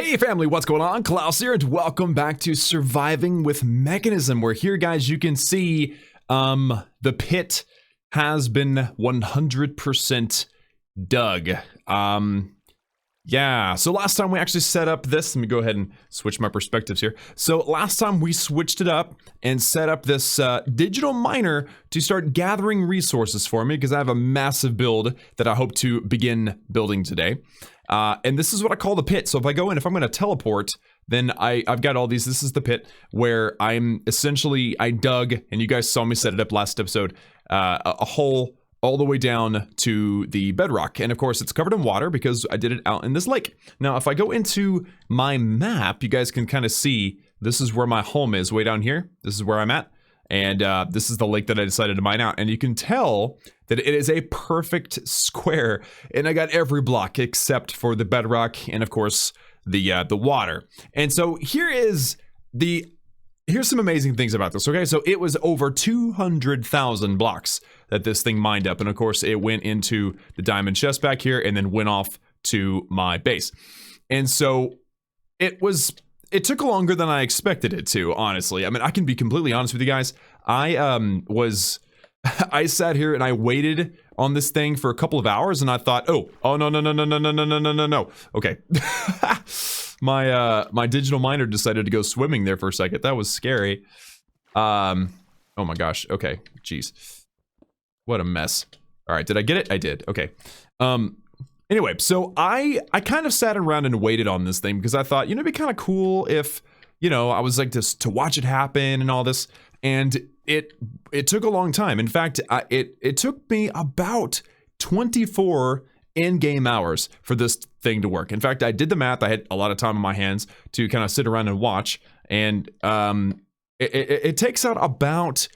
Hey family, what's going on? Klaus here, and welcome back to Surviving with Mekanism. We're here, guys. You can see the pit has been 100% dug. Yeah, so last time we actually set up this, let me go ahead and switch my perspectives here. So last time we switched it up and set up this digital miner to start gathering resources for me because I have a massive build that I hope to begin building today. And this is what I call the pit. So if I go in, if I'm going to teleport, then I've got all these. This is the pit where I'm essentially, I dug, and you guys saw me set it up last episode, a hole all the way down to the bedrock. And of course, it's covered in water because I did it out in this lake. Now, if I go into my map, you guys can kind of see this is where my home is, way down here. This is where I'm at. And this is the lake that I decided to mine out. And you can tell that it is a perfect square. And I got every block except for the bedrock and, of course, the water. And so here's some amazing things about this, okay? So it was over 200,000 blocks that this thing mined up. And, of course, it went into the diamond chest back here and then went off to my base. And so it took longer than I expected it to, honestly. I mean, I can be completely honest with you guys. I sat here and I waited on this thing for a couple of hours and I thought, oh no. Okay. My digital miner decided to go swimming there for a second. That was scary. Oh my gosh. Okay. Jeez. What a mess. All right, did I get it? I did. Okay. Anyway, so I kind of sat around and waited on this thing because I thought, it'd be kind of cool if, I was like to watch it happen and all this. And it took a long time. In fact, it took me about 24 in-game hours for this thing to work. In fact, I did the math. I had a lot of time on my hands to kind of sit around and watch. And it takes out about,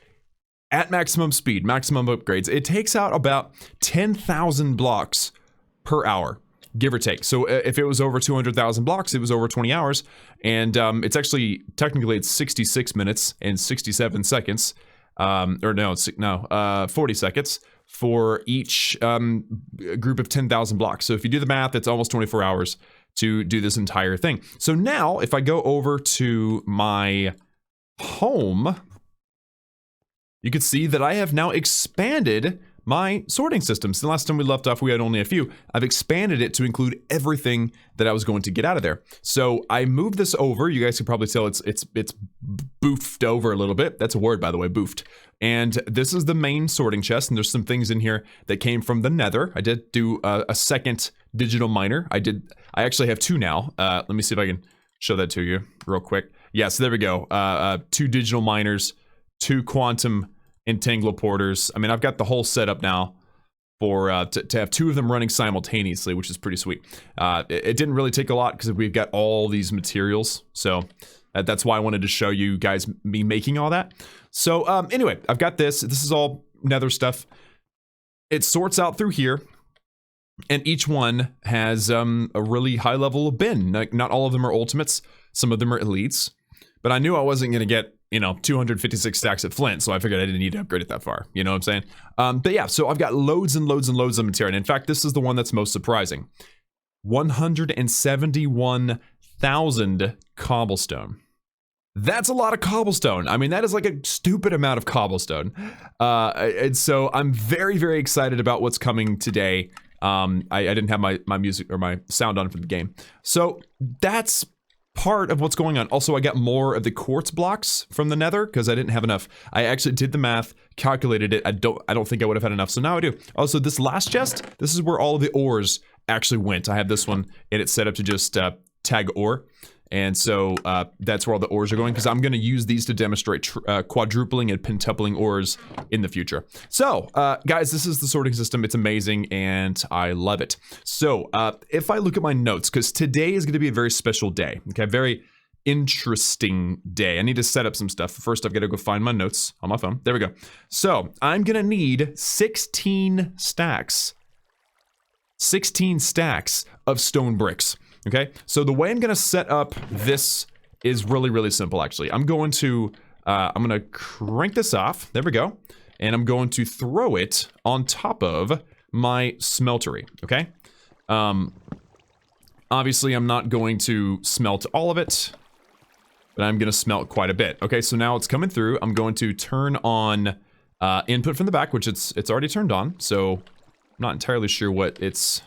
at maximum speed, maximum upgrades, it takes out about 10,000 blocks per hour, give or take. So if it was over 200,000 blocks, it was over 20 hours. And it's actually, technically it's 66 minutes and 67 seconds. 40 seconds for each group of 10,000 blocks. So if you do the math, it's almost 24 hours to do this entire thing. So now if I go over to my home, you can see that I have now expanded my sorting systems. The last time we left off, we had only a few. I've expanded it to include everything that I was going to get out of there. So I moved this over. You guys can probably tell it's boofed over a little bit. That's a word, by the way, boofed. And this is the main sorting chest. And there's some things in here that came from the nether. I did do a second digital miner. I actually have two now. Let me see if I can show that to you real quick. Yeah, so there we go. 2 digital miners, 2 quantum entangloporters. I mean, I've got the whole setup now for to have 2 of them running simultaneously, which is pretty sweet. It didn't really take a lot because we've got all these materials, so that's why I wanted to show you guys me making all that. So anyway, I've got this. This is all nether stuff. It sorts out through here, and each one has a really high level of bin. Not all of them are ultimates. Some of them are elites, but I knew I wasn't going to get 256 stacks at Flint, so I figured I didn't need to upgrade it that far. You know what I'm saying? But yeah, so I've got loads and loads and loads of material. And in fact, this is the one that's most surprising. 171,000 cobblestone. That's a lot of cobblestone. I mean, that is like a stupid amount of cobblestone. And so I'm very, very excited about what's coming today. I didn't have my music or my sound on for the game. So that's part of what's going on. Also, I got more of the quartz blocks from the nether because I didn't have enough. I actually did the math, calculated it. I don't think I would have had enough, so now I do. Also, this last chest, this is where all of the ores actually went. I have this one and it's set up to just tag ore. And so that's where all the ores are going because I'm going to use these to demonstrate quadrupling and pentupling ores in the future. So, guys, this is the sorting system. It's amazing, and I love it. So, if I look at my notes, because today is going to be a very special day, okay, very interesting day. I need to set up some stuff. First, I've got to go find my notes on my phone. There we go. So, I'm going to need 16 stacks. 16 stacks of stone bricks. Okay, so the way I'm gonna set up this is really, really simple, actually. I'm gonna crank this off, there we go, and I'm going to throw it on top of my smeltery, okay? Obviously, I'm not going to smelt all of it, but I'm going to smelt quite a bit. Okay, so now it's coming through. I'm going to turn on input from the back, which it's already turned on. So I'm not entirely sure what it's...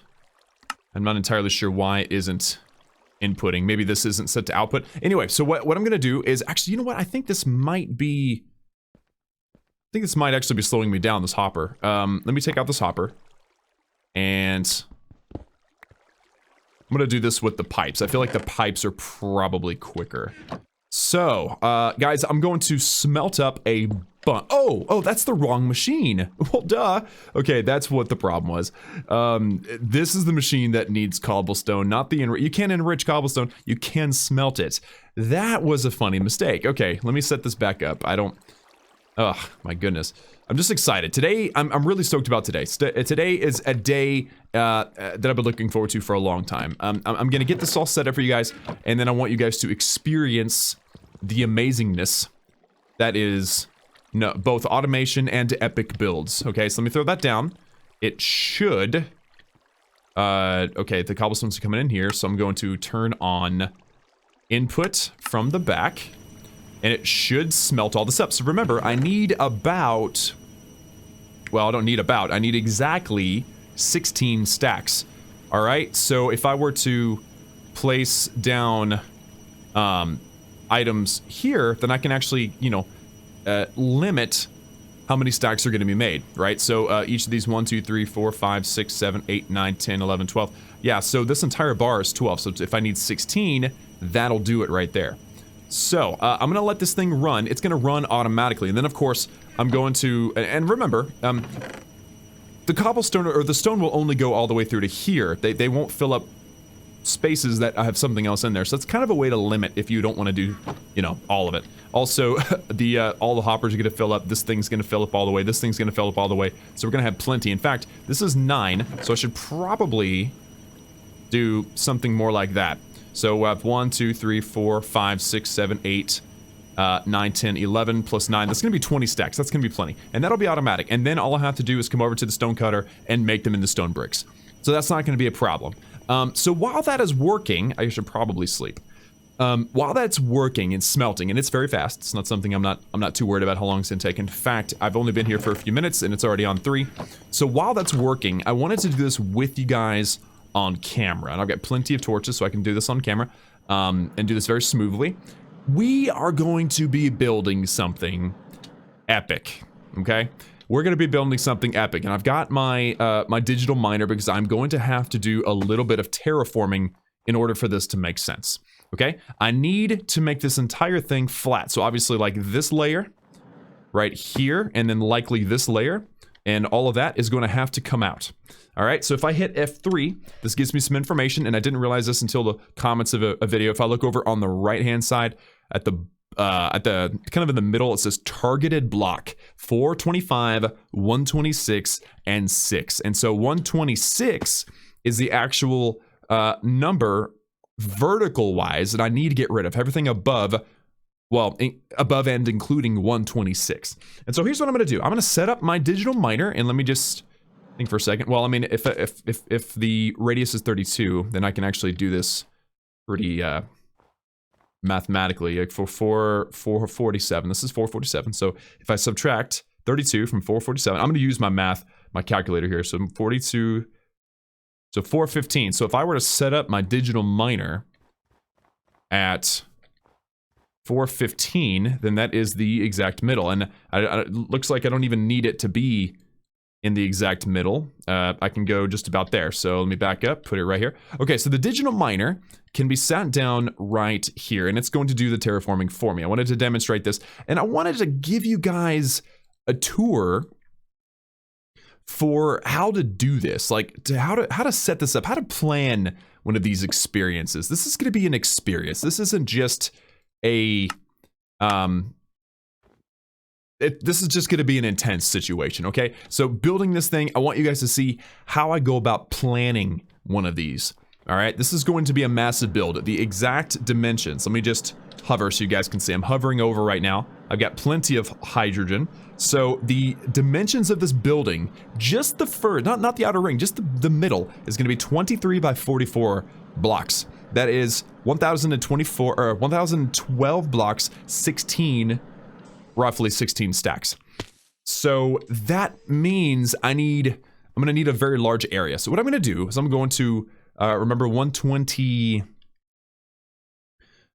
I'm not entirely sure why it isn't inputting. Maybe this isn't set to output. Anyway, so what I'm going to do is... Actually, you know what? I think this might be... I think this might actually be slowing me down, this hopper. Let me take out this hopper. And... I'm gonna do this with the pipes. I feel like the pipes are probably quicker. So, guys, I'm going to smelt up a bunch. Oh, that's the wrong machine. Well, duh. Okay, that's what the problem was. This is the machine that needs cobblestone, not the you can't enrich cobblestone. You can smelt it. That was a funny mistake. Okay, let me set this back up. I don't... Oh, my goodness. I'm just excited. Today, I'm really stoked about today. Today is a day that I've been looking forward to for a long time. I'm going to get this all set up for you guys, and then I want you guys to experience the amazingness that is both automation and epic builds. Okay, so let me throw that down. It should... okay, the cobblestones are coming in here, so I'm going to turn on input from the back. And it should smelt all this up. So remember, I need about... Well, I don't need about. I need exactly 16 stacks. Alright, so if I were to place down items here, then I can actually, you know, limit how many stacks are going to be made, right? So each of these 1, 2, 3, 4, 5, 6, 7, 8, 9, 10, 11, 12. Yeah, so this entire bar is 12. So if I need 16, that'll do it right there. So, I'm gonna let this thing run. It's gonna run automatically, and then of course, I'm going to, and remember, the cobblestone, or the stone will only go all the way through to here. They won't fill up spaces that have something else in there, so it's kind of a way to limit if you don't want to do, you know, all of it. Also, all the hoppers are gonna fill up, this thing's gonna fill up all the way, this thing's gonna fill up all the way, so we're gonna have plenty. In fact, this is 9, so I should probably do something more like that. So we have 1, 2, 3, 4, 5, 6, 7, 8, 9, 10, 11 plus 9. That's going to be 20 stacks. That's going to be plenty. And that'll be automatic. And then all I have to do is come over to the stone cutter and make them into stone bricks. So that's not going to be a problem. So while that is working, I should probably sleep. While that's working and smelting, and it's very fast. It's not something I'm not too worried about how long it's going to take. In fact, I've only been here for a few minutes and it's already on 3. So while that's working, I wanted to do this with you guys on camera, and I've got plenty of torches so I can do this on camera and do this very smoothly. We are going to be building something epic, okay? We're going to be building something epic, and I've got my my digital miner because I'm going to have to do a little bit of terraforming in order for this to make sense, okay? I need to make this entire thing flat, so obviously like this layer right here, and then likely this layer, and all of that is going to have to come out. All right, so if I hit F3, this gives me some information, and I didn't realize this until the comments of a video. If I look over on the right-hand side at the kind of in the middle, it says targeted block 425, 126, and 6. And so 126 is the actual number vertical-wise that I need to get rid of. Everything above, well, above and including 126. And so here's what I'm going to do. I'm going to set up my digital miner, and let me just think for a second. Well, I mean, if the radius is 32, then I can actually do this pretty mathematically. Like for 447, this is 447. So if I subtract 32 from 447, I'm going to use my calculator here. So 42, so 415. So if I were to set up my digital miner at 415, then that is the exact middle. And it looks like I don't even need it to be in the exact middle. I can go just about there. So let me back up, put it right here. Okay, so the digital miner can be sat down right here, and it's going to do the terraforming for me. I wanted to demonstrate this, and I wanted to give you guys a tour for how to do this, like how to set this up, how to plan one of these experiences. This is going to be an experience. This isn't just a this is just going to be an intense situation, okay? So building this thing, I want you guys to see how I go about planning one of these. All right, this is going to be a massive build. The exact dimensions, let me just hover so you guys can see. I'm hovering over right now. I've got plenty of hydrogen. So the dimensions of this building, just the first, not the outer ring, just the middle is going to be 23 by 44 blocks. That is 1,024 or 1,012 blocks, roughly 16 stacks. So that means I'm gonna need a very large area. So what I'm gonna do is I'm going to remember 120.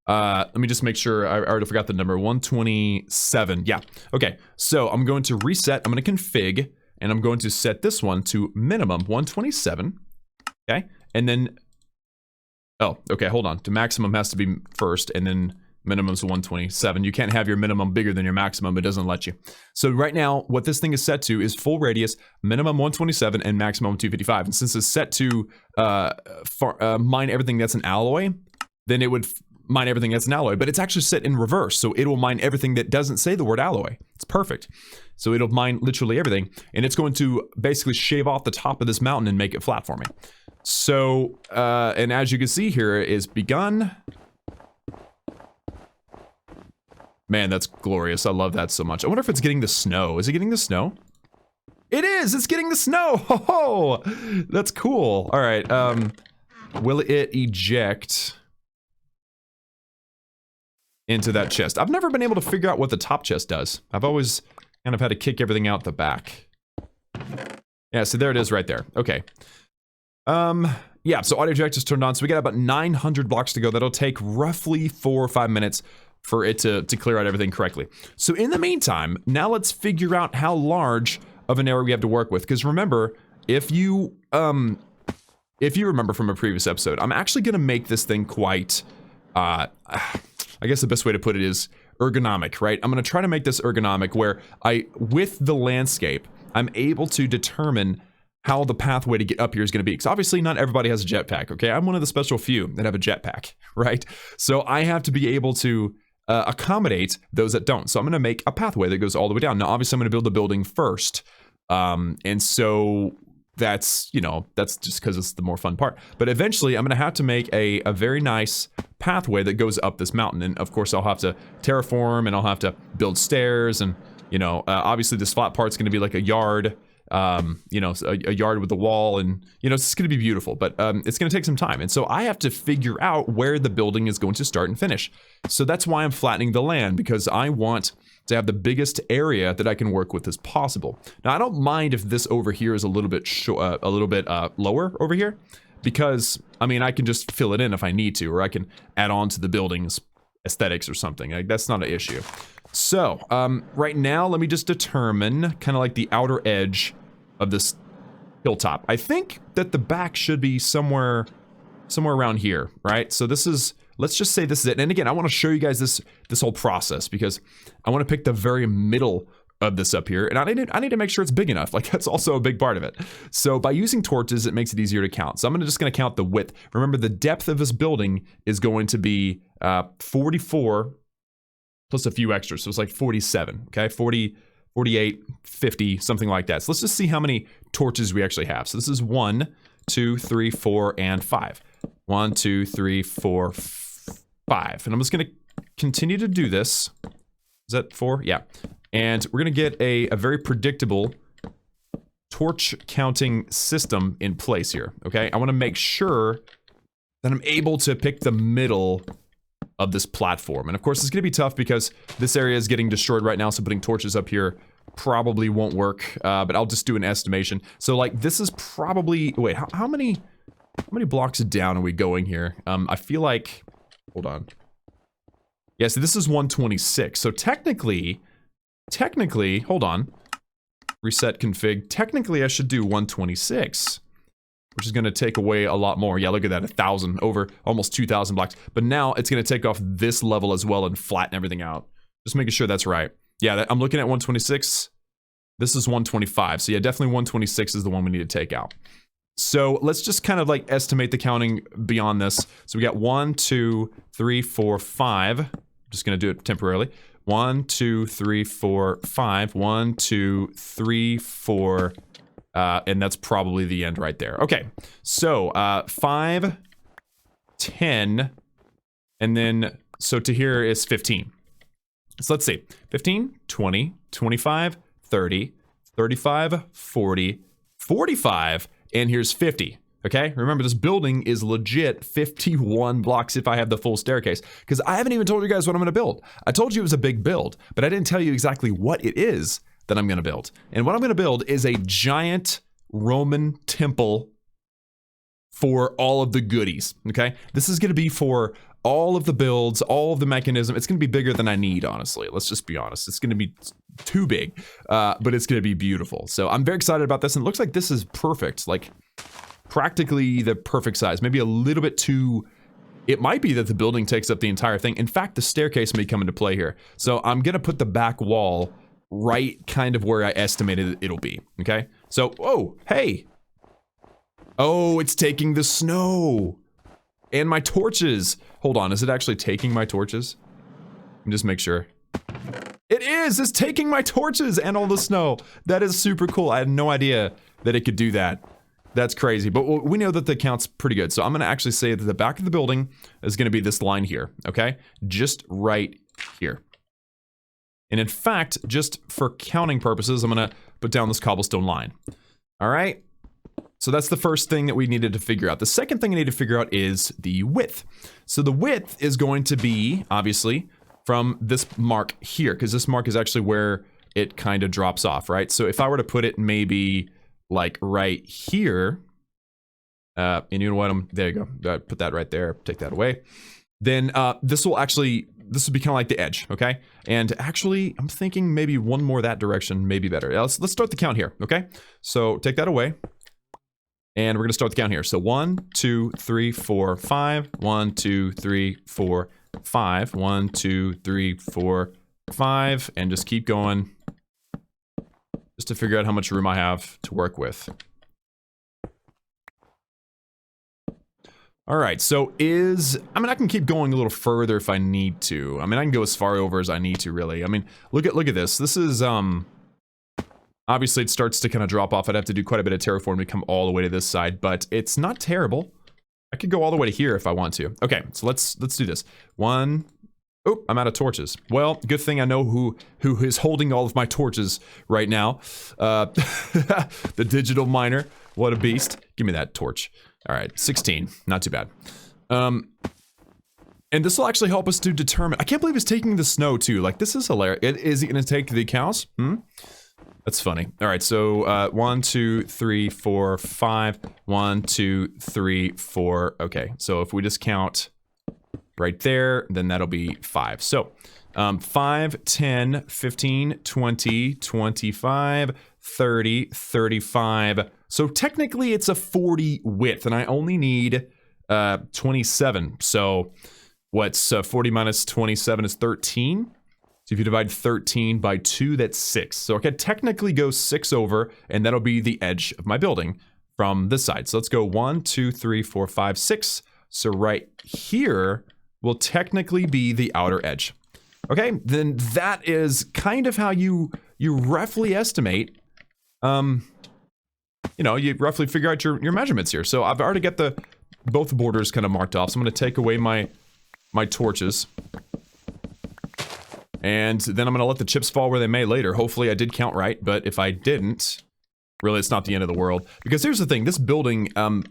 Let me just make sure. I already forgot the number. 127. Yeah. Okay. So I'm going to reset. I'm going to config, and I'm going to set this one to minimum 127. Okay. And then, oh, okay. Hold on. The maximum has to be first, and then minimum's 127. You can't have your minimum bigger than your maximum. It doesn't let you. So right now, what this thing is set to is full radius, minimum 127, and maximum 255. And since it's set to mine everything that's an alloy, then it would mine everything that's an alloy, but it's actually set in reverse. So it will mine everything that doesn't say the word alloy. It's perfect. So it'll mine literally everything, and it's going to basically shave off the top of this mountain and make it flat for me. So, and as you can see here is begun. Man, that's glorious. I love that so much. I wonder if it's getting the snow. Is it getting the snow? It is! It's getting the snow! Ho ho! That's cool. All right, will it eject into that chest? I've never been able to figure out what the top chest does. I've always kind of had to kick everything out the back. Yeah, so there it is right there. Okay. Yeah, so auto eject is turned on. So we got about 900 blocks to go. That'll take roughly 4 or 5 minutes for it to clear out everything correctly. So in the meantime, now let's figure out how large of an area we have to work with. Because remember, if you remember from a previous episode, I'm actually going to make this thing quite, I guess the best way to put it is ergonomic, right? I'm going to try to make this ergonomic where with the landscape, I'm able to determine how the pathway to get up here is going to be. Because obviously not everybody has a jetpack, okay? I'm one of the special few that have a jetpack, right? So I have to be able to accommodate those that don't. So I'm going to make a pathway that goes all the way down. Now, obviously I'm going to build the building first. And so that's, that's just because it's the more fun part. But eventually I'm going to have to make a very nice pathway that goes up this mountain. And of course I'll have to terraform, and I'll have to build stairs, and, obviously this flat part's going to be like a yard, a yard with the wall, and, it's going to be beautiful, but it's going to take some time. And so I have to figure out where the building is going to start and finish. So that's why I'm flattening the land, because I want to have the biggest area that I can work with as possible. Now, I don't mind if this over here is a little bit lower over here, because, I can just fill it in if I need to, or I can add on to the building's aesthetics or something. Like, that's not an issue. So, right now, let me just determine kind of like the outer edge of this hilltop. I think that the back should be somewhere around here, right? So this is, let's just say this is it. And again, I want to show you guys this whole process, because I want to pick the very middle of this up here, and I need to make sure it's big enough. Like, that's also a big part of it. So by using torches, it makes it easier to count. So I'm just going to count the width. Remember, the depth of this building is going to be 44 plus a few extras. So it's like 47, okay? 40, 48, 50, something like that. So let's just see how many torches we actually have. So this is 1, 2, 3, 4, and 5. 1, 2, 3, 4, 5. And I'm just going to continue to do this. Is that 4? Yeah. And we're going to get a very predictable torch counting system in place here, okay? I want to make sure that I'm able to pick the middle of this platform. And of course, it's going to be tough because this area is getting destroyed right now, so putting torches up here probably won't work, but I'll just do an estimation. So, like, this is probably... Wait, how many blocks down are we going here? I feel like... Hold on. Yeah, so this is 126. So technically, hold on. Reset config. Technically, I should do 126, which is going to take away a lot more. Yeah, look at that, 1,000, over almost 2,000 blocks. But now it's going to take off this level as well and flatten everything out. Just making sure that's right. Yeah, I'm looking at 126. This is 125. So yeah, definitely 126 is the one we need to take out. So let's just kind of like estimate the counting beyond this. So we got 1, 2, 3, 4, 5. I'm just going to do it temporarily. 1, 2, 3, 4, 5. 1, 2, 3, 4. And that's probably the end right there. Okay, so 5, 10, and then, so to here is 15. So let's see, 15, 20, 25, 30, 35, 40, 45, and here's 50. Okay, remember this building is legit 51 blocks if I have the full staircase, because I haven't even told you guys what I'm going to build. I told you it was a big build, but I didn't tell you exactly what it is that I'm going to build. And what I'm going to build is a giant Roman temple for all of the goodies, okay? This is going to be for all of the builds, all of the mechanism. It's going to be bigger than I need, honestly. Let's just be honest. It's going to be too big, but it's going to be beautiful. So I'm very excited about this, and it looks like this is perfect. Like, practically the perfect size, maybe a little bit too, it might be that the building takes up the entire thing. In fact, the staircase may come into play here. So I'm gonna put the back wall right kind of where I estimated it'll be, okay? So, oh, hey. Oh, it's taking the snow and my torches. Hold on, is it actually taking my torches? Let me just make sure. It is, it's taking my torches and all the snow. That is super cool. I had no idea that it could do that. That's crazy, but we know that the count's pretty good. So I'm gonna actually say that the back of the building is gonna be this line here, okay? Just right here. And in fact, just for counting purposes, I'm gonna put down this cobblestone line. All right, so that's the first thing that we needed to figure out. The second thing I need to figure out is the width. So the width is going to be, obviously, from this mark here, because this mark is actually where it kind of drops off, right? So if I were to put it maybe like right here, and you know what, there you go, put that right there, take that away. Then this will be kind of like the edge, okay? And actually, I'm thinking maybe one more that direction may be better. Let's start the count here, okay? So take that away, and we're gonna start the count here. So 1, 2, 3, 4, 5, 1, 2, 3, 4, 5, 1, 2, 3, 4, 5, and just keep going. Just to figure out how much room I have to work with. All right, so I mean, I can keep going a little further if I need to. I mean, I can go as far over as I need to, really. I mean, look at this. This is, obviously it starts to kind of drop off. I'd have to do quite a bit of terraforming to come all the way to this side, but it's not terrible. I could go all the way to here if I want to. Okay, so let's do this. 1, oh, I'm out of torches. Well, good thing I know who is holding all of my torches right now. The digital miner. What a beast. Give me that torch. All right, 16. Not too bad. And this will actually help us to determine. I can't believe it's taking the snow too. Like, this is hilarious. Is it going to take the cows? That's funny. All right, so 1, 2, 3, 4, 5. 1, 2, 3, 4. Okay, so if we just count right there, then that'll be 5. So 5, 10, 15, 20, 25, 30, 35. So technically it's a 40 width, and I only need 27. So what's 40 minus 27 is 13. So if you divide 13 by 2, that's 6. So I could technically go 6 over, and that'll be the edge of my building from this side. So let's go 1, 2, 3, 4, 5, 6. So right here will technically be the outer edge. Okay, then that is kind of how you roughly estimate, you know, you roughly figure out your measurements here. So I've already got both borders kind of marked off. So I'm going to take away my torches. And then I'm going to let the chips fall where they may later. Hopefully I did count right, but if I didn't, really it's not the end of the world. Because here's the thing, this building, I'm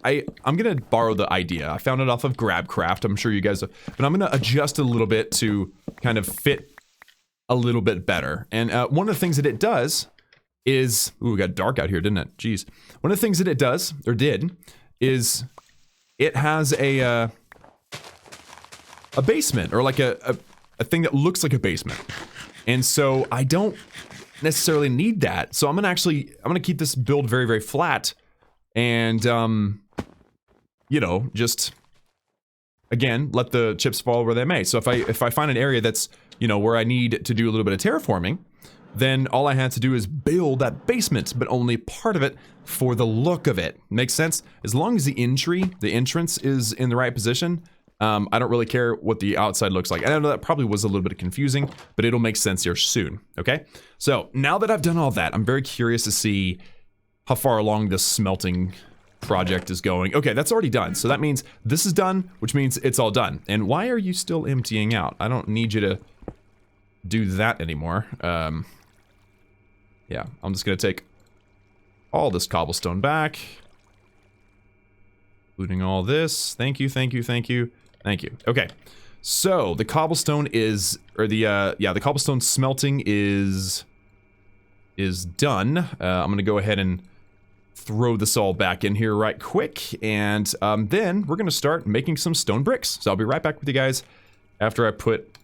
going to borrow the idea. I found it off of GrabCraft. I'm sure you guys have, but I'm going to adjust a little bit to kind of fit a little bit better. And one of the things that it does is, ooh, it got dark out here, didn't it? Jeez. One of the things that it does, or did, is it has a basement, or like a thing that looks like a basement. And so I don't necessarily need that. So I'm gonna keep this build very, very flat. And, you know, just, again, let the chips fall where they may. So if I find an area that's, you know, where I need to do a little bit of terraforming, then all I had to do is build that basement, but only part of it for the look of it. Makes sense? As long as the entrance is in the right position, I don't really care what the outside looks like. I know that probably was a little bit confusing, but it'll make sense here soon, okay? So now that I've done all that, I'm very curious to see how far along this smelting project is going. Okay, that's already done. So that means this is done, which means it's all done. And why are you still emptying out? I don't need you to do that anymore. Yeah, I'm just gonna take all this cobblestone back. Including all this. Thank you, thank you, thank you, thank you. Okay. So, the cobblestone is, or the, yeah, the cobblestone smelting is done. I'm gonna go ahead and throw this all back in here right quick, and then we're gonna start making some stone bricks. So I'll be right back with you guys after I put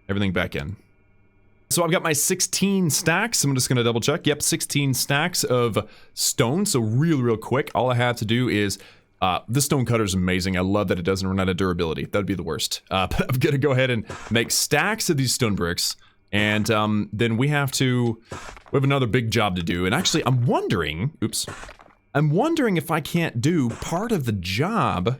everything back in. So I've got my 16 stacks. I'm just gonna double check. Yep, 16 stacks of stone. So real quick, all I have to do is this stone cutter is amazing. I love that it doesn't run out of durability. That'd be the worst. But I'm gonna go ahead and make stacks of these stone bricks, and then we have another big job to do. And actually, I'm wondering, oops, I'm wondering if I can't do part of the job.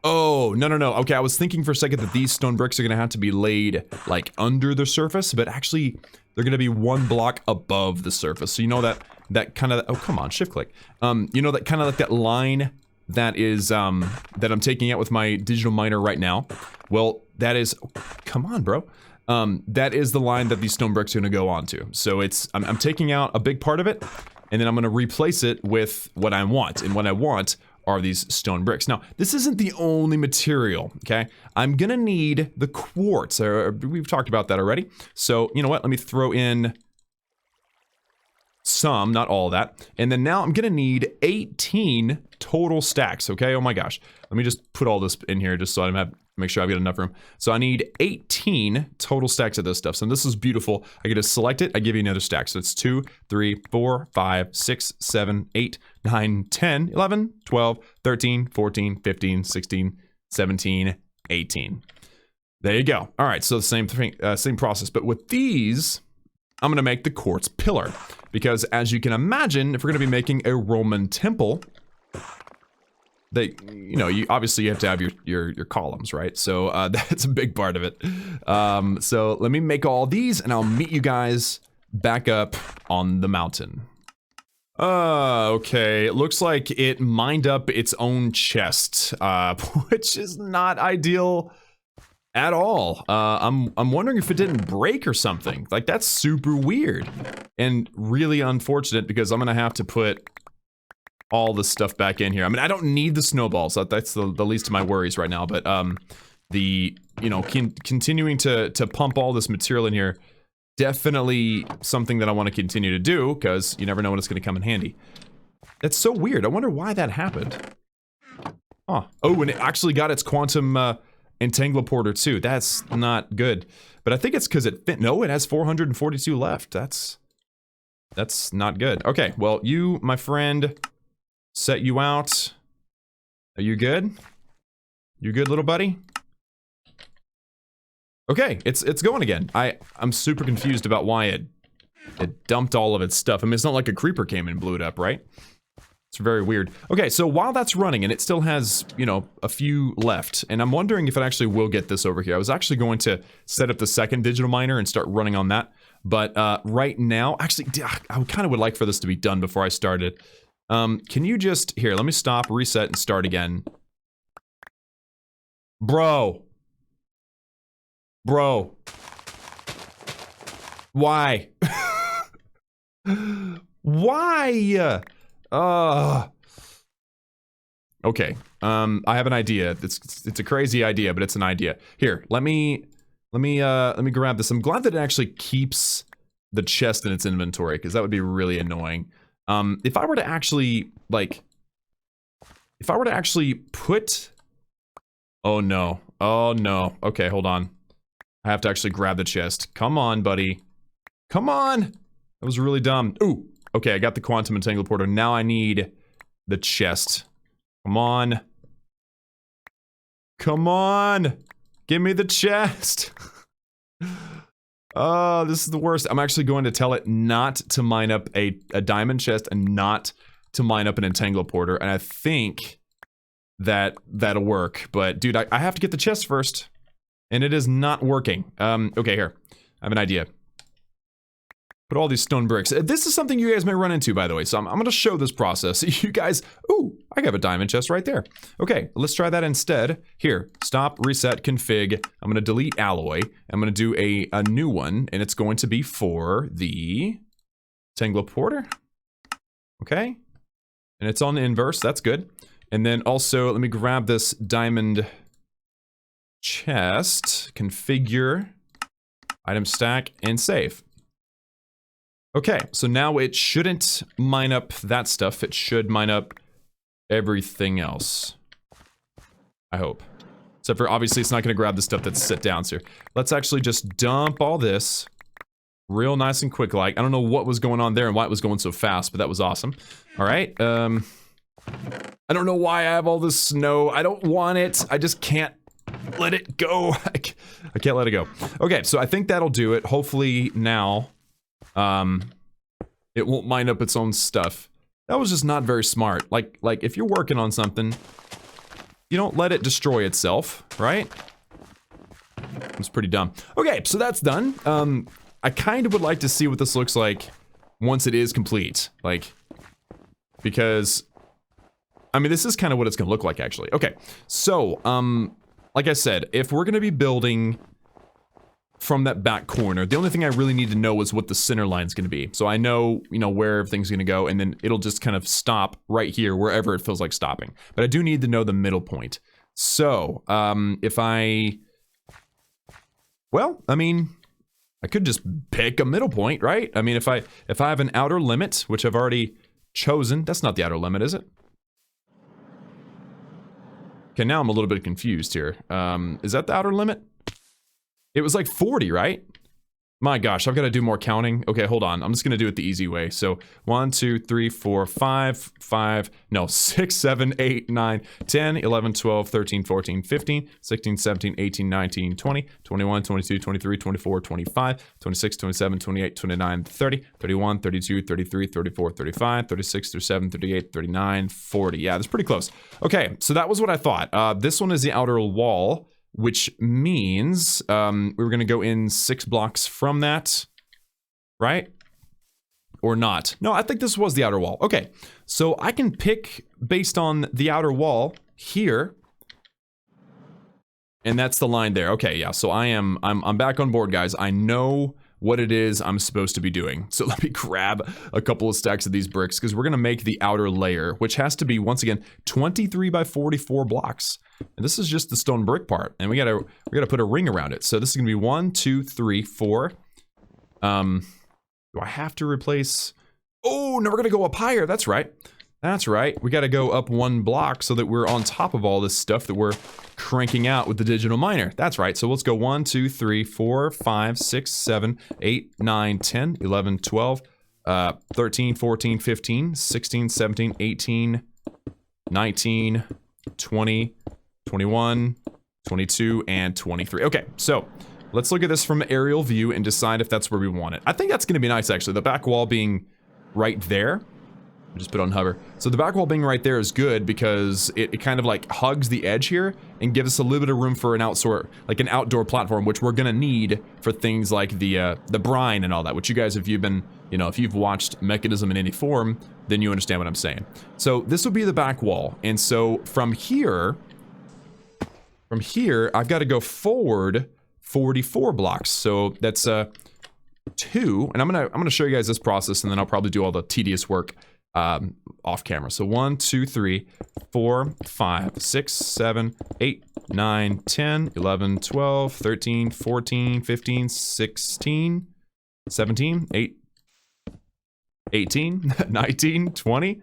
Oh, no. Okay, I was thinking for a second that these stone bricks are gonna have to be laid, like, under the surface, but actually, they're gonna be one block above the surface. So you know that kind of, oh, come on, shift click. You know that kind of like that line that is, that I'm taking out with my digital miner right now? Well, that is, oh, come on, bro. That is the line that these stone bricks are gonna go onto. So it's, I'm taking out a big part of it, and then I'm gonna replace it with what I want. And what I want are these stone bricks. Now, this isn't the only material, okay? I'm gonna need the quartz. We've talked about that already. So, you know what? Let me throw in some, not all of that. And then now I'm gonna need 18 total stacks, okay? Oh my gosh. Let me just put all this in here just so I have, make sure I've got enough room. So I need 18 total stacks of this stuff. So this is beautiful. I get to select it, I give you another stack. So it's 2, 3, 4, 5, 6, 7, 8, 9, 10, 11, 12, 13, 14, 15, 16, 17, 18. There you go. All right, so the same thing, same process. But with these, I'm gonna make the quartz pillar. Because as you can imagine, if we're gonna be making a Roman temple, you know, you obviously have to have your columns, right? So that's a big part of it. So let me make all these, and I'll meet you guys back up on the mountain. Okay, it looks like it mined up its own chest, which is not ideal at all. I'm wondering if it didn't break or something. Like, that's super weird and really unfortunate, because I'm gonna have to put all the stuff back in here. I mean, I don't need the snowballs. That's the least of my worries right now. But the, you know, continuing to pump all this material in here, definitely something that I want to continue to do, because you never know when it's going to come in handy. That's so weird. I wonder why that happened. Oh, and it actually got its quantum entangleporter too. That's not good. But I think it's because it fit. No, it has 442 left. That's not good. Okay, well, you, my friend, set you out. Are you good? You good, little buddy? Okay, it's going again. I'm super confused about why it dumped all of its stuff. I mean, it's not like a creeper came and blew it up, right? It's very weird. Okay, so while that's running, and it still has, you know, a few left, and I'm wondering if it actually will get this over here. I was actually going to set up the second digital miner and start running on that, but right now, actually, I kind of would like for this to be done before I started. Can you just, here, let me stop, reset, and start again. Bro. Why? Why? Okay, I have an idea. It's a crazy idea, but it's an idea. Here, let me grab this. I'm glad that it actually keeps the chest in its inventory, because that would be really annoying. If I were to actually, like, put, oh no, okay, hold on. I have to actually grab the chest. Come on, buddy. Come on! That was really dumb. Ooh, okay, I got the quantum entangleporter. Now I need the chest. Come on. Come on! Give me the chest! Oh, this is the worst. I'm actually going to tell it not to mine up a diamond chest and not to mine up an entangleporter, and I think that that'll work. But dude, I have to get the chest first, and it is not working. Okay, here. I have an idea. Put all these stone bricks. This is something you guys may run into, by the way, so I'm gonna show this process. You guys, ooh, I have a diamond chest right there. Okay, let's try that instead. Here, stop, reset, config. I'm gonna delete alloy. I'm gonna do a new one, and it's going to be for the entangleporter. Okay, and it's on the inverse, that's good. And then also, let me grab this diamond chest, configure, item stack, and save. Okay, so now it shouldn't mine up that stuff. It should mine up everything else. I hope. Except for, obviously, it's not going to grab the stuff that's set down here. Let's actually just dump all this real nice and quick like. I don't know what was going on there and why it was going so fast, but that was awesome. All right. I don't know why I have all this snow. I don't want it. I just can't let it go. I can't let it go. Okay, so I think that'll do it. Hopefully now, it won't mine up its own stuff. That was just not very smart. Like if you're working on something, you don't let it destroy itself, right? It's pretty dumb. Okay, so that's done. I kind of would like to see what this looks like once it is complete. Like, because, I mean, this is kind of what it's gonna look like, actually. Okay, so, like I said, if we're gonna be building from that back corner, the only thing I really need to know is what the center line is gonna be. So I know, you know, where everything's gonna go, and then it'll just kind of stop right here, wherever it feels like stopping. But I do need to know the middle point. So, if I... Well, I mean, I could just pick a middle point, right? I mean, if I have an outer limit, which I've already chosen, that's not the outer limit, is it? Okay, now I'm a little bit confused here. Is that the outer limit? It was like 40, right? My gosh, I've got to do more counting. Okay, hold on. I'm just going to do it the easy way. So 1, 2, 3, 4, 5, 6, 7, 8, 9, 10, 11, 12, 13, 14, 15, 16, 17, 18, 19, 20, 21, 22, 23, 24, 25, 26, 27, 28, 29, 30, 31, 32, 33, 34, 35, 36, 37, 38, 39, 40. Yeah, that's pretty close. Okay, so that was what I thought. This one is the outer wall, which means we were going to go in 6 blocks from that, right? Or not. No, I think this was the outer wall. Okay, so I can pick based on the outer wall here. And that's the line there. Okay, yeah, so I'm back on board, guys. I know what it is I'm supposed to be doing. So let me grab a couple of stacks of these bricks, because we're going to make the outer layer, which has to be, once again, 23 by 44 blocks. And this is just the stone brick part, and we gotta put a ring around it. So this is gonna be 1, 2, 3, 4. Do I have to replace? Oh no, we're gonna go up higher. That's right. That's right. We gotta go up 1 block so that we're on top of all this stuff that we're cranking out with the digital miner. That's right. So let's go 1, 2, 3, 4, 5, 6, 7, 8, 9, 10, 11, 12, 13, 14, 15, 16, 17, 18, 19, 20, 21, 22, and 23. Okay, so let's look at this from aerial view and decide if that's where we want it. I think that's going to be nice, actually. The back wall being right there. I'll just put it on hover. So the back wall being right there is good because it kind of like hugs the edge here and gives us a little bit of room for an outdoor platform, which we're going to need for things like the brine and all that, which you guys, if you've been, you know, if you've watched Mekanism in any form, then you understand what I'm saying. So this would be the back wall. And so from here, I've got to go forward 44 blocks. So that's 2, and I'm gonna show you guys this process, and then I'll probably do all the tedious work off camera. So 1, 2, 3, 4, 5, 6, 7, 8, 9, 10, 11, 12, 13, 14, 15, 16, 17, 18, 19, 20,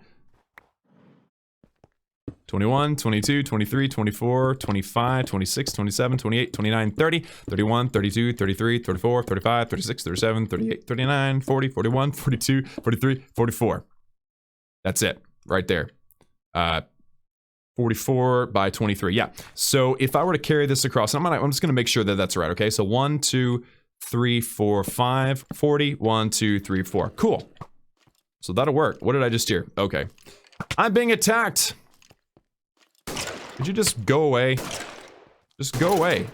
21, 22, 23, 24, 25, 26, 27, 28, 29, 30, 31, 32, 33, 34, 35, 36, 37, 38, 39, 40, 41, 42, 43, 44. That's it, right there. 44 by 23, yeah. So if I were to carry this across, I'm just gonna make sure that that's right, okay? So 1, 2, 3, 4, 5, 40, 1, 2, 3, 4. Cool. So that'll work. What did I just hear? Okay. I'm being attacked. Could you just go away? Just go away.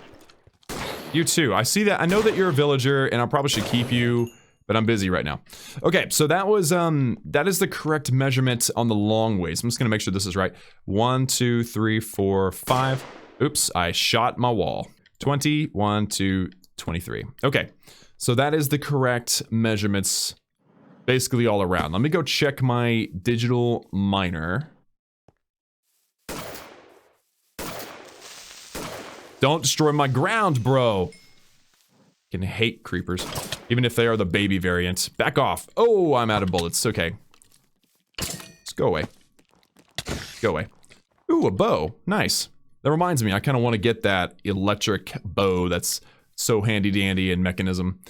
You too. I see that. I know that you're a villager, and I probably should keep you, but I'm busy right now. Okay, so that was, that is the correct measurement on the long ways. I'm just gonna make sure this is right. 1, 2, 3, 4, 5. Oops, I shot my wall. 20, 1, 2, 23. Okay, so that is the correct measurements basically all around. Let me go check my digital miner. Don't destroy my ground, bro. Can hate creepers, even if they are the baby variant. Back off. Oh, I'm out of bullets. Okay. Let's go away. Go away. Ooh, a bow. Nice. That reminds me, I kind of want to get that electric bow that's so handy dandy in Mechanism.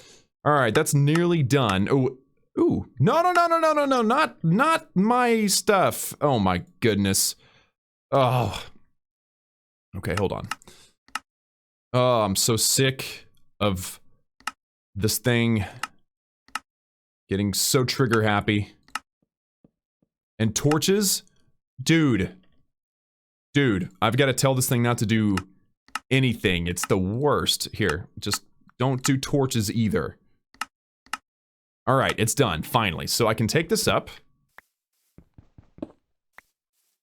All right, that's nearly done. Oh, ooh. No, no, no, no, no, no, no. Not my stuff. Oh my goodness. Oh. Okay, hold on. Oh, I'm so sick of this thing getting so trigger happy. And torches? Dude, I've got to tell this thing not to do anything. It's the worst. Here, just don't do torches either. All right, it's done, finally. So I can take this up.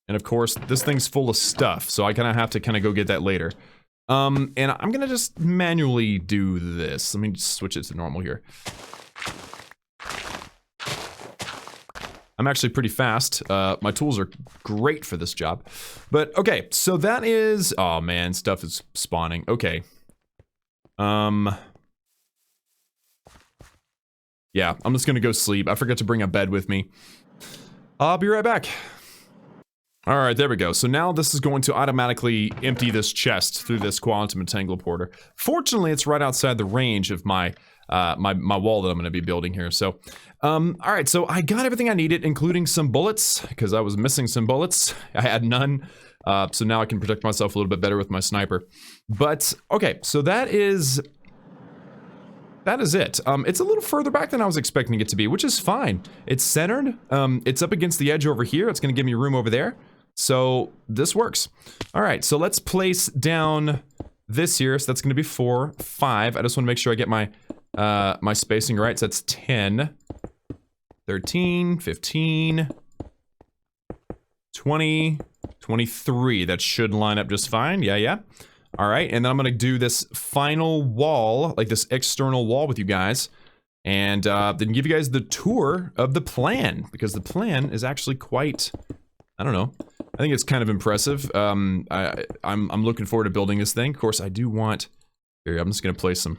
And of course, this thing's full of stuff, so I kind of have to go get that later. And I'm gonna just manually do this. Let me just switch it to normal here. I'm actually pretty fast. My tools are great for this job. But, okay, so that is... Oh, man, stuff is spawning. Okay. Yeah, I'm just gonna go sleep. I forgot to bring a bed with me. I'll be right back. Alright, there we go. So now this is going to automatically empty this chest through this quantum entangleporter. Fortunately, it's right outside the range of my my wall that I'm going to be building here. So, alright, so I got everything I needed, including some bullets, because I was missing some bullets. I had none. So now I can protect myself a little bit better with my sniper. But, okay, so that is it. It's a little further back than I was expecting it to be, which is fine. It's centered. It's up against the edge over here. It's going to give me room over there. So this works. All right, so let's place down this here. So that's going to be 4, 5. I just want to make sure I get my my spacing right. So that's 10, 13, 15, 20, 23. That should line up just fine. Yeah. All right, and then I'm gonna do this final wall, like this external wall with you guys, and then give you guys the tour of the plan, because the plan is actually quite, I don't know, I think it's kind of impressive. I'm looking forward to building this thing. Of course, I do want, here, I'm just gonna place some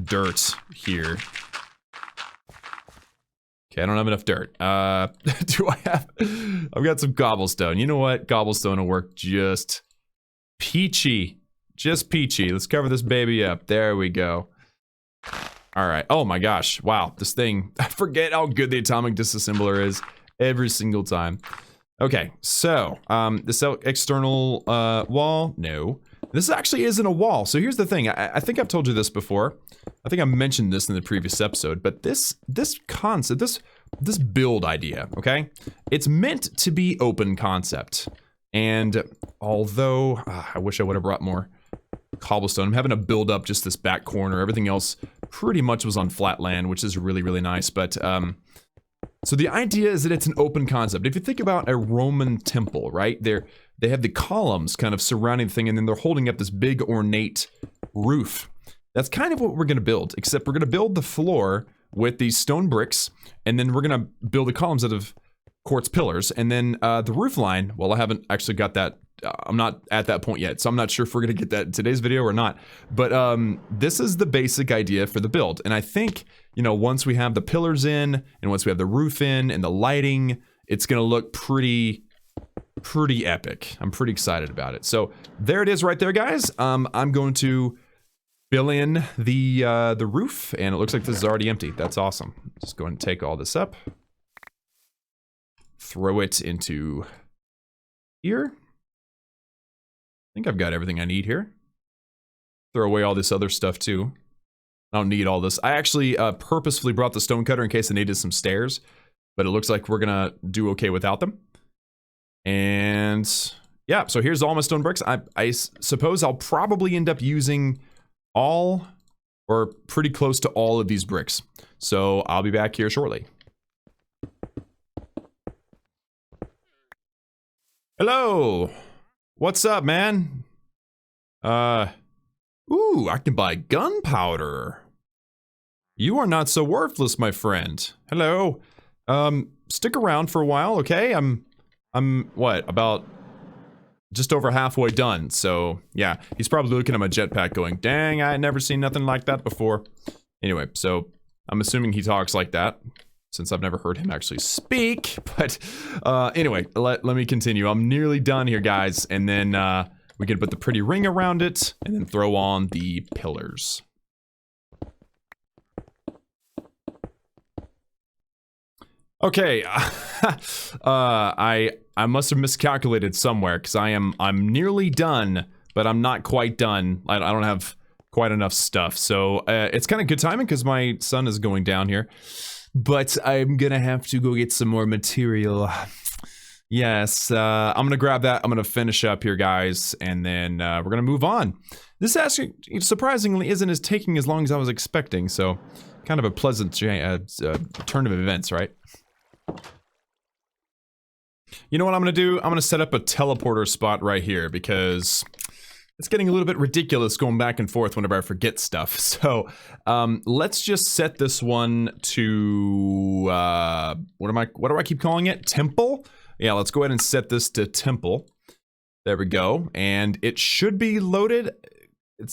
dirt here. Okay, I don't have enough dirt. Do I have, I've got some cobblestone. You know what, cobblestone will work just peachy. Just peachy. Let's cover this baby up. There we go. Alright. Oh my gosh. Wow. This thing. I forget how good the atomic disassembler is every single time. Okay. So, this external wall. No. This actually isn't a wall. So here's the thing. I think I've told you this before. I think I mentioned this in the previous episode. But this concept, this build idea, okay? It's meant to be open concept. And although, I wish I would have brought more cobblestone. I'm having to build up just this back corner. Everything else pretty much was on flat land, which is really, really nice. But, so the idea is that it's an open concept. If you think about a Roman temple, right? They have the columns kind of surrounding the thing, and then they're holding up this big ornate roof. That's kind of what we're going to build, except we're going to build the floor with these stone bricks, and then we're going to build the columns out of quartz pillars, and then the roof line, well, I haven't actually got that, I'm not at that point yet, so I'm not sure if we're gonna get that in today's video or not, but this is the basic idea for the build, and I think, you know, once we have the pillars in, and once we have the roof in, and the lighting, it's gonna look pretty epic. I'm pretty excited about it. So, there it is right there, guys. I'm going to fill in the roof, and it looks like this is already empty. That's awesome. Just go ahead and take all this up. Throw it into here. I think I've got everything I need here. Throw away all this other stuff too. I don't need all this. I actually purposefully brought the stone cutter in case I needed some stairs, but it looks like we're gonna do okay without them. And yeah, so here's all my stone bricks. I suppose I'll probably end up using all or pretty close to all of these bricks. So I'll be back here shortly. Hello! What's up, man? Ooh, I can buy gunpowder. You are not so worthless, my friend. Hello. Stick around for a while, okay? I'm what, about just over halfway done. So yeah, he's probably looking at my jetpack going, dang, I had never seen nothing like that before. Anyway, so I'm assuming he talks like that, since I've never heard him actually speak. But anyway, let me continue. I'm nearly done here, guys. And then we can put the pretty ring around it and then throw on the pillars. Okay, I must have miscalculated somewhere, because I'm nearly done, but I'm not quite done. I don't have quite enough stuff, so it's kind of good timing because my sun is going down here. But I'm gonna have to go get some more material. Yes, I'm gonna grab that. I'm gonna finish up here, guys, and then we're gonna move on. This actually, surprisingly, isn't as taking as long as I was expecting, so kind of a pleasant turn of events, right? You know what I'm gonna do? I'm gonna set up a teleporter spot right here, because it's getting a little bit ridiculous going back and forth whenever I forget stuff. So let's just set this one to what do I keep calling it? Temple? Yeah, let's go ahead and set this to temple. There we go. And it should be loaded.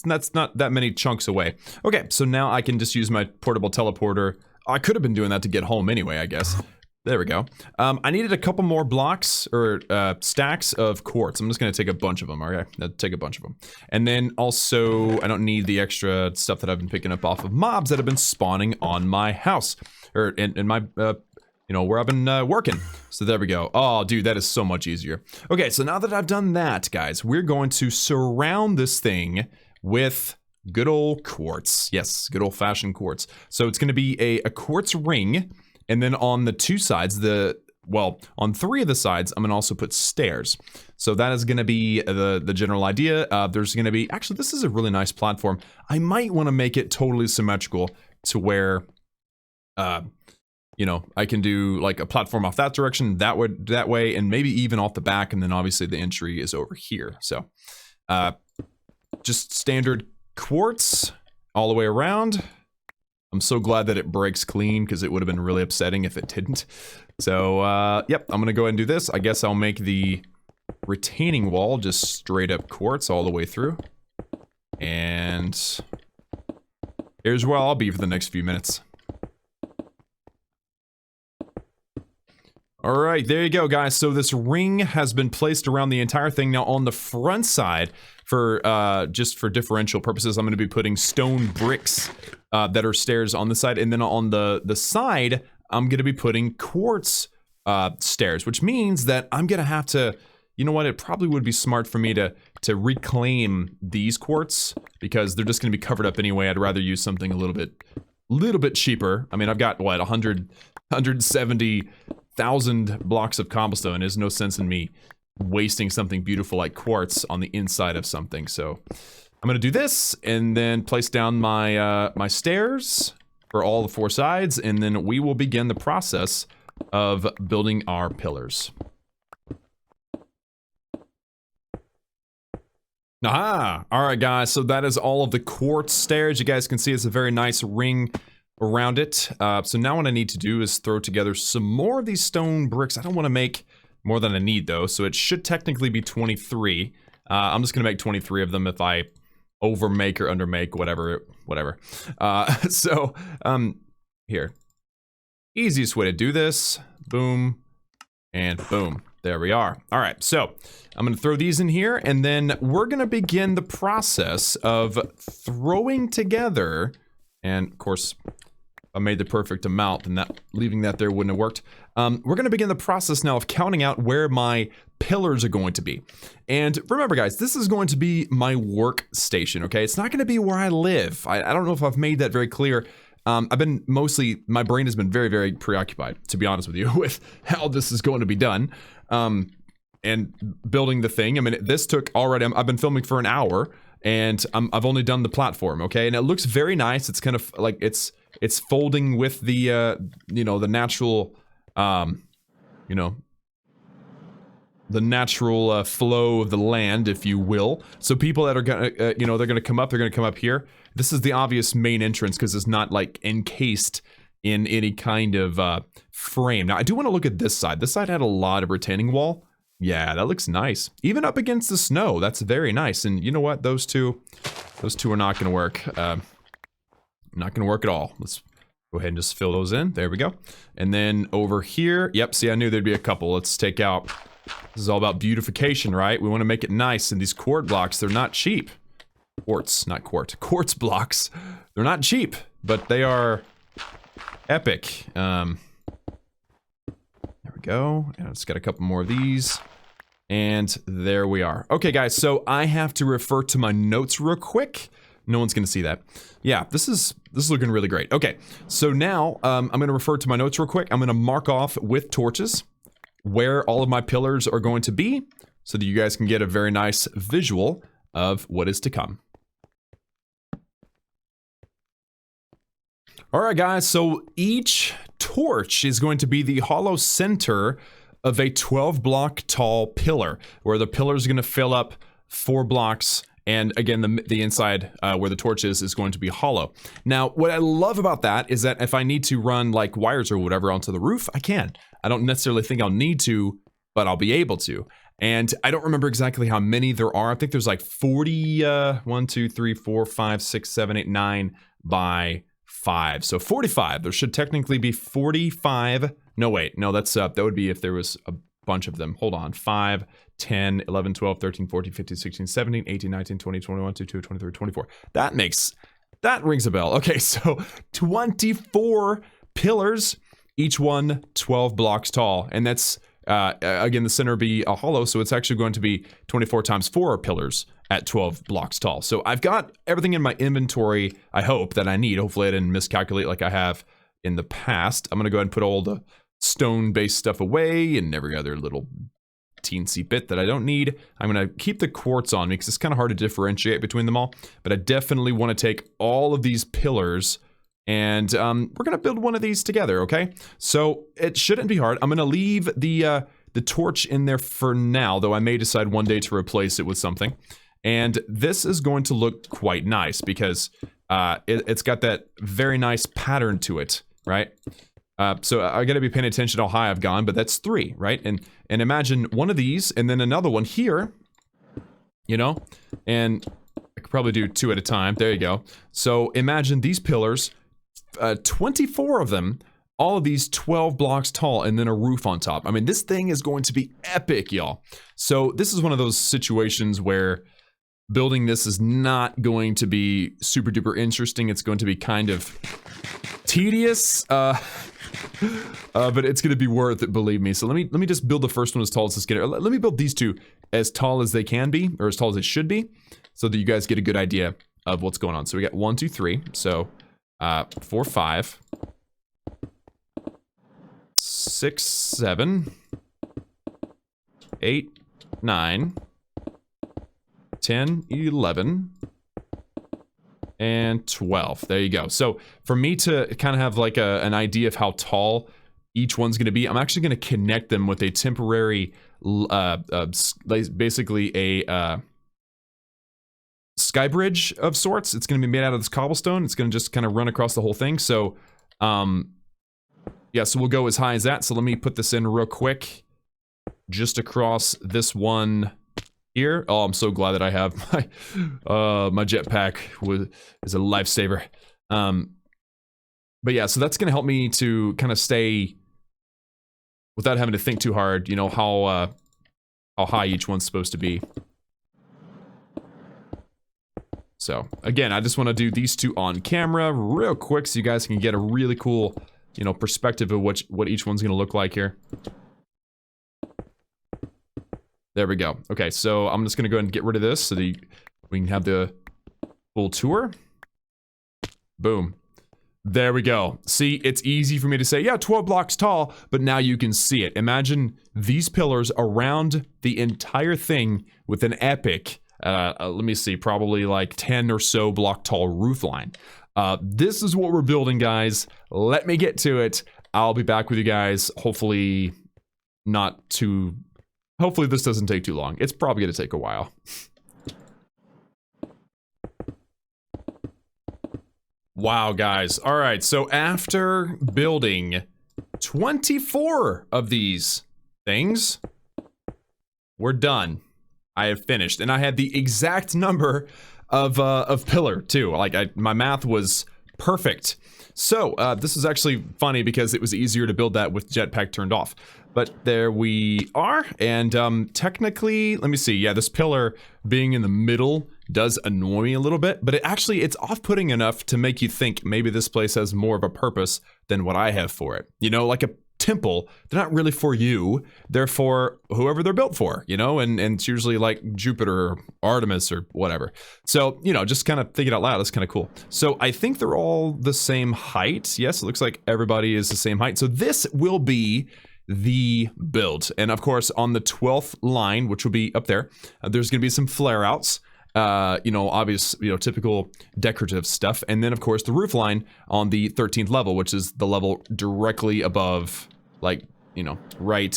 That's not that many chunks away. Okay, so now I can just use my portable teleporter. I could have been doing that to get home anyway, I guess. There we go. I needed a couple more blocks, or stacks of quartz. I'm just gonna take a bunch of them, okay? I'll take a bunch of them. And then also, I don't need the extra stuff that I've been picking up off of mobs that have been spawning on my house. Or in my, you know, where I've been working. So there we go. Oh, dude, that is so much easier. Okay, so now that I've done that, guys, we're going to surround this thing with good old quartz. Yes, good old-fashioned quartz. So it's gonna be a quartz ring. And then on the two sides, on three of the sides, I'm gonna also put stairs. So that is gonna be the general idea. There's gonna be, actually, this is a really nice platform. I might wanna make it totally symmetrical to where, you know, I can do like a platform off that direction, that way, and maybe even off the back, and then obviously the entry is over here. So, just standard quartz all the way around. I'm so glad that it breaks clean, because it would have been really upsetting if it didn't. So, yep, I'm gonna go ahead and do this. I guess I'll make the retaining wall just straight up quartz all the way through. And here's where I'll be for the next few minutes. Alright, there you go, guys. So this ring has been placed around the entire thing. Now on the front side, for just for differential purposes, I'm going to be putting stone bricks that are stairs on the side. And then on the side, I'm going to be putting quartz stairs, which means that I'm going to have to, you know what, it probably would be smart for me to reclaim these quartz, because they're just going to be covered up anyway. I'd rather use something a little bit cheaper. I mean, I've got, what, 170,000 blocks of cobblestone. There's no sense in me wasting something beautiful like quartz on the inside of something. So I'm gonna do this and then place down my my stairs for all the four sides, and then we will begin the process of building our pillars. Aha! Alright guys, so that is all of the quartz stairs. You guys can see it's a very nice ring around it. So now what I need to do is throw together some more of these stone bricks. I don't want to make more than I need though, so it should technically be 23. I'm just gonna make 23 of them if I overmake or undermake, whatever. Here. Easiest way to do this, boom, and boom. There we are. All right, so I'm gonna throw these in here, and then we're gonna begin the process of throwing together, and of course, I made the perfect amount, and that leaving that there wouldn't have worked. We're gonna begin the process now of counting out where my pillars are going to be. And remember guys, this is going to be my workstation, okay? It's not gonna be where I live. I don't know if I've made that very clear. I've been my brain has been very, very preoccupied, to be honest with you, with how this is going to be done. And building the thing. I mean, this took already, I've been filming for an hour, and I've only done the platform, okay? And it looks very nice. It's kind of like, it's folding with the, you know, the natural, you know, the natural flow of the land, if you will. So people that are gonna, you know, they're gonna come up here. This is the obvious main entrance because it's not like encased in any kind of frame. Now I do want to look at this side. This side had a lot of retaining wall, Yeah, that looks nice. Even up against the snow, that's very nice. And you know what? Those two are not going to work. Not going to work at all. Let's go ahead and just fill those in. There we go. And then over here, yep, see, I knew there'd be a couple. Let's take out, this is all about beautification, right? We want to make it nice. And these quart blocks, they're not cheap. Quartz, not quart. Quartz blocks, they're not cheap, but they are epic. There we go. And it's got a couple more of these. And there we are. Okay, guys, so I have to refer to my notes real quick. No one's gonna see that. Yeah, this is looking really great. Okay, so now I'm gonna refer to my notes real quick. I'm gonna mark off with torches where all of my pillars are going to be so that you guys can get a very nice visual of what is to come. All right, guys, so each torch is going to be the hollow center of a 12 block tall pillar, where the pillar is going to fill up 4 blocks. And again, the inside where the torch is going to be hollow. Now, what I love about that is that if I need to run like wires or whatever onto the roof, I can. I don't necessarily think I'll need to, but I'll be able to. And I don't remember exactly how many there are. I think there's like 40, 1, 2, 3, 4, 5, 6, 7, 8, 9 by 5. So 45. There should technically be 45. No, wait. No, that's that would be if there was a bunch of them. Hold on. 5, 10, 11, 12, 13, 14, 15, 16, 17, 18, 19, 20, 21, 22, 23, 24. That rings a bell. Okay, so 24 pillars, each one 12 blocks tall. And that's, again, the center be a hollow, so it's actually going to be 24 times 4 pillars at 12 blocks tall. So I've got everything in my inventory, I hope, that I need. Hopefully I didn't miscalculate like I have in the past. I'm going to go ahead and put all the stone-based stuff away and every other little teensy bit that I don't need. I'm going to keep the quartz on me because it's kind of hard to differentiate between them all. But I definitely want to take all of these pillars and we're going to build one of these together, okay? So it shouldn't be hard. I'm going to leave the torch in there for now, though I may decide one day to replace it with something. And this is going to look quite nice because it's got that very nice pattern to it, right? So I gotta be paying attention to how high I've gone, but that's 3, right? And imagine one of these and then another one here, you know? And I could probably do 2 at a time. There you go. So imagine these pillars, 24 of them, all of these 12 blocks tall, and then a roof on top. I mean, this thing is going to be epic, y'all. So this is one of those situations where building this is not going to be super duper interesting. It's going to be kind of tedious, but it's going to be worth it, believe me. So let me just build the first one as tall as it's getting. Let me build these 2 as tall as they can be, or as tall as they should be, so that you guys get a good idea of what's going on. So we got 1, 2, 3. So 4, 5, 6, 7, 8, 9, 10, 11, and 12. There you go. So for me to kind of have like an idea of how tall each one's going to be, I'm actually going to connect them with a temporary, basically a sky bridge of sorts. It's going to be made out of this cobblestone. It's going to just kind of run across the whole thing. So, yeah, so we'll go as high as that. So let me put this in real quick, just across this one here. Oh, I'm so glad that I have my jetpack is a lifesaver. But yeah, so that's gonna help me to kind of stay without having to think too hard, you know, how high each one's supposed to be. So again, I just want to do these 2 on camera real quick so you guys can get a really cool, you know, perspective of what each one's gonna look like here. There we go. Okay, so I'm just gonna go ahead and get rid of this so that we can have the full tour. Boom. There we go. See, it's easy for me to say, yeah, 12 blocks tall, but now you can see it. Imagine these pillars around the entire thing with an epic, let me see, probably like 10 or so block tall roof line. This is what we're building, guys. Let me get to it. I'll be back with you guys, hopefully not too... Hopefully this doesn't take too long. It's probably going to take a while. Wow, guys. All right, so after building 24 of these things, we're done. I have finished, and I had the exact number of pillar too. Like my math was perfect. So this is actually funny because it was easier to build that with jetpack turned off. But there we are, and technically, let me see. Yeah, this pillar being in the middle does annoy me a little bit, but it's off-putting enough to make you think maybe this place has more of a purpose than what I have for it. You know, like a temple, they're not really for you, they're for whoever they're built for, you know, and it's usually like Jupiter or Artemis or whatever. So, you know, just kind of thinking out loud, that's kind of cool. So I think they're all the same height. Yes, it looks like everybody is the same height. So this will be the build. And of course, on the 12th line, which will be up there, there's going to be some flare outs. You know, obvious, you know, typical decorative stuff. And then, of course, the roof line on the 13th level, which is the level directly above, like, you know, right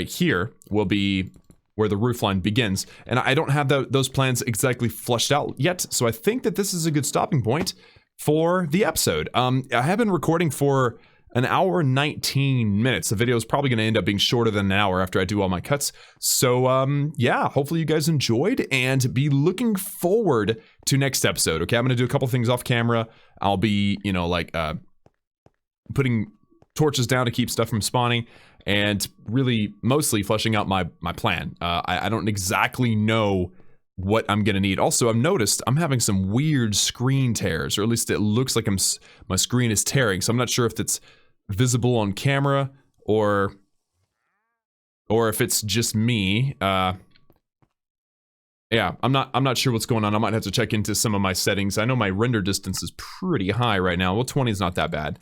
here will be where the roof line begins. And I don't have those plans exactly fleshed out yet, so I think that this is a good stopping point for the episode. I have been recording for an hour and 19 minutes. The video is probably going to end up being shorter than an hour after I do all my cuts. So, yeah, hopefully you guys enjoyed and be looking forward to next episode. Okay, I'm going to do a couple things off camera. I'll be, you know, like putting torches down to keep stuff from spawning and really mostly fleshing out my plan. I don't exactly know what I'm going to need. Also, I've noticed I'm having some weird screen tears, or at least it looks like my screen is tearing. So I'm not sure if it's visible on camera or if it's just me. Yeah, I'm not sure what's going on. I might have to check into some of my settings. I know my render distance is pretty high right now. Well, 20 is not that bad.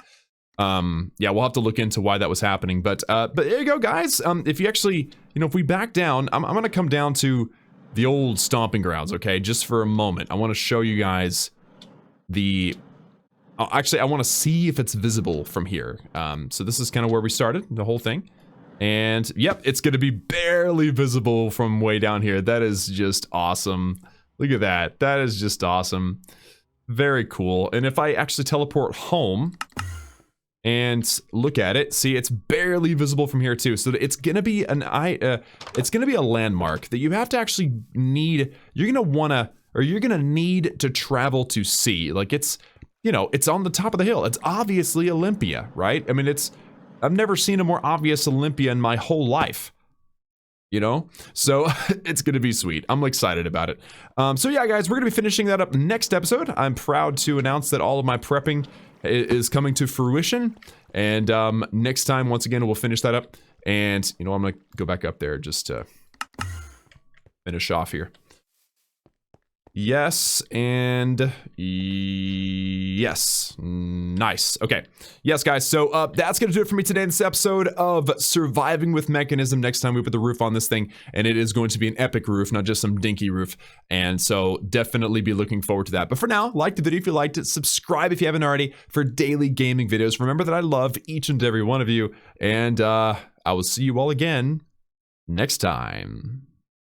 Yeah, we'll have to look into why that was happening. But there you go, guys. If you actually, you know, if we back down, I'm gonna come down to the old stomping grounds, okay? Just for a moment. I want to show you guys the... actually, I want to see if it's visible from here. So this is kind of where we started, the whole thing. And, yep, it's going to be barely visible from way down here. That is just awesome. Look at that. That is just awesome. Very cool. And if I actually teleport home and look at it, see, it's barely visible from here too. So it's gonna be it's gonna be a landmark that you have to actually need. You're gonna need to travel to see. Like, it's, you know, it's on the top of the hill. It's obviously Olympia, right? I mean, I've never seen a more obvious Olympia in my whole life. You know, so it's gonna be sweet. I'm excited about it. So yeah, guys, we're gonna be finishing that up next episode. I'm proud to announce that all of my prepping is coming to fruition, and next time, once again, we'll finish that up. And you know, I'm gonna go back up there just to finish off here. Yes, and yes. Nice. Okay. Yes, guys, so that's gonna do it for me today in this episode of Surviving with Mekanism. Next time we put the roof on this thing, and it is going to be an epic roof, not just some dinky roof. And so definitely be looking forward to that. But for now, like the video if you liked it, subscribe if you haven't already for daily gaming videos. Remember that I love each and every one of you, and I will see you all again next time.